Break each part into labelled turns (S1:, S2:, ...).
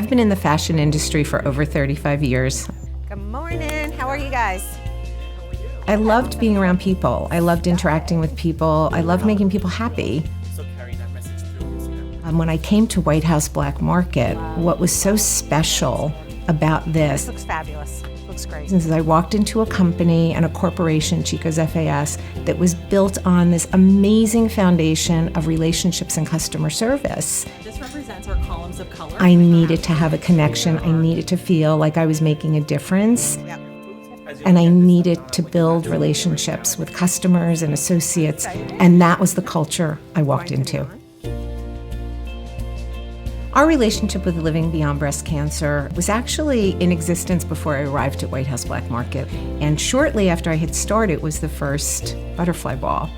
S1: I've been in the fashion industry for over 35 years.
S2: Good morning. How are you guys?
S1: I loved being around people. I loved interacting with people. I loved making people happy. When I came to White House Black Market, what was so special about this
S2: Looks fabulous. Looks great.
S1: is I walked into a company and a corporation, Chico's FAS, that was built on this amazing foundation of relationships and customer service.
S3: This represents our columns of color.
S1: I needed to have a connection. I needed to feel like I was making a difference. And I needed to build relationships with customers and associates. And that was the culture I walked into. Our relationship with Living Beyond Breast Cancer was actually in existence before I arrived at White House Black Market. And shortly after I had started was the first butterfly ball.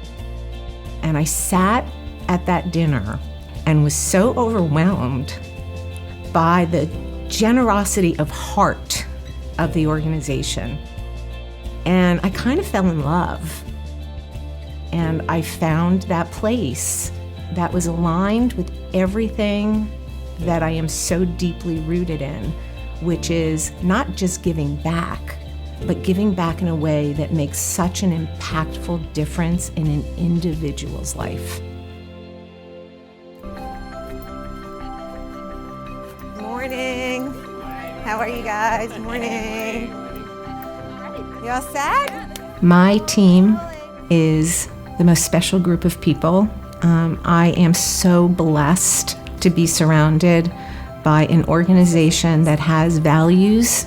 S1: And I sat at that dinner and was so overwhelmed by the generosity of heart of the organization. And I kind of fell in love. And I found that place that was aligned with everything that I am so deeply rooted in, which is not just giving back, but giving back in a way that makes such an impactful difference in an individual's life.
S2: Morning. How are you guys? Morning. You all set?
S1: My team is the most special group of people. I am so blessed to be surrounded by an organization that has values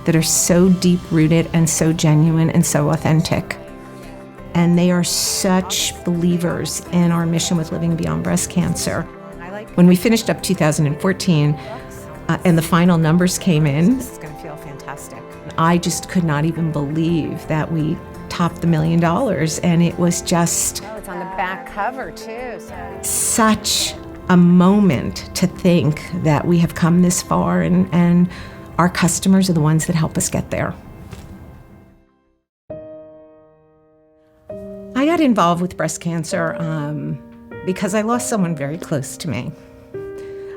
S1: that are so deep-rooted and so genuine and so authentic. And they are such believers in our mission with Living Beyond Breast Cancer. When we finished up 2014 and the final numbers came in,
S2: This is going to feel fantastic.
S1: I just could not even believe that we topped the $1 million. And it was just
S2: Oh, it's on the back cover too. So.
S1: such a moment to think that we have come this far and our customers are the ones that help us get there. I got involved with breast cancer because I lost someone very close to me.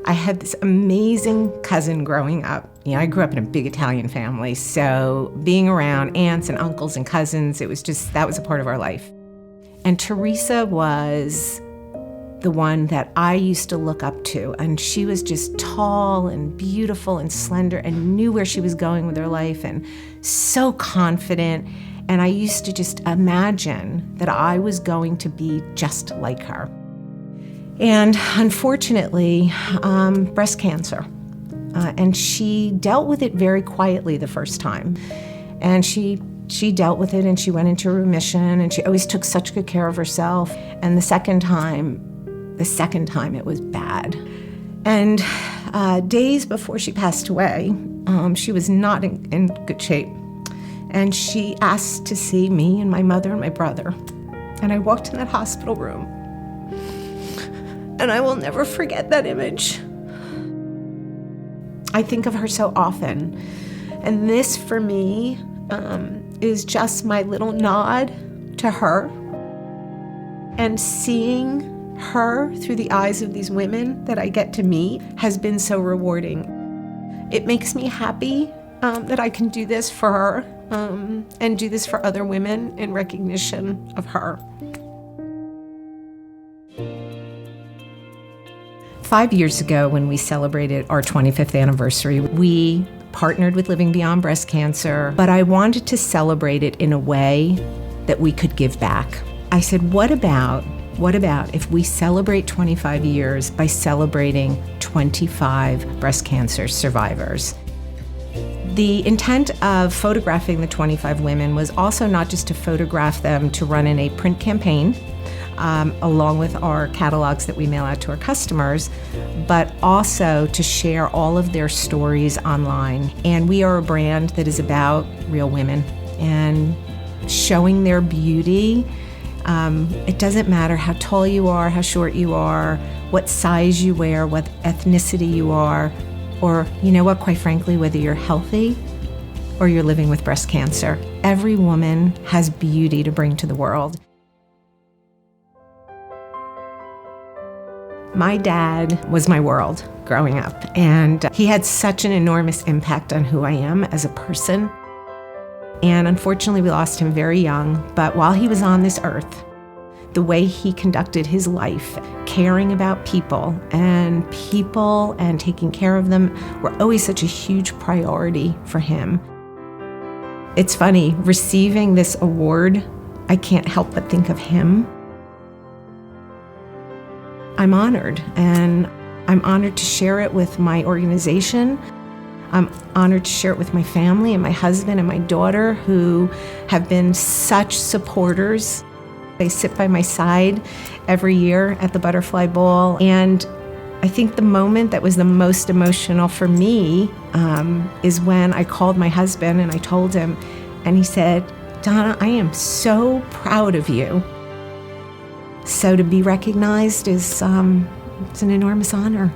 S1: I had this amazing cousin growing up. You know, I grew up in a big Italian family, so being around aunts and uncles and cousins, it was just, that was a part of our life. And Teresa was the one that I used to look up to, and she was just tall and beautiful and slender and knew where she was going with her life and so confident. And I used to just imagine that I was going to be just like her. And unfortunately, breast cancer. And she dealt with it very quietly the first time. And she dealt with it and she went into remission and she always took such good care of herself. And the second time it was bad. And days before she passed away, she was not in good shape. And she asked to see me and my mother and my brother. And I walked in that hospital room. And I will never forget that image. I think of her so often. And this, for me, is just my little nod to her. And seeing her through the eyes of these women that I get to meet has been so rewarding. It makes me happy that I can do this for her and do this for other women in recognition of her. 5 years ago, when we celebrated our 25th anniversary, we partnered with Living Beyond Breast Cancer, but I wanted to celebrate it in a way that we could give back. I said, what about if we celebrate 25 years by celebrating 25 breast cancer survivors? The intent of photographing the 25 women was also not just to photograph them to run in a print campaign, along with our catalogs that we mail out to our customers, but also to share all of their stories online. And we are a brand that is about real women and showing their beauty. It doesn't matter how tall you are, how short you are, what size you wear, what ethnicity you are, or, you know what, quite frankly, whether you're healthy or you're living with breast cancer. Every woman has beauty to bring to the world. My dad was my world growing up, and he had such an enormous impact on who I am as a person. And unfortunately, we lost him very young, but while he was on this earth, the way he conducted his life, caring about people and taking care of them were always such a huge priority for him. It's funny, receiving this award, I can't help but think of him. I'm honored, and I'm honored to share it with my organization. I'm honored to share it with my family and my husband and my daughter, who have been such supporters. They sit by my side every year at the Butterfly Bowl. And I think the moment that was the most emotional for me is when I called my husband and I told him, and he said, "Donna, I am so proud of you." So to be recognized is it's an enormous honor.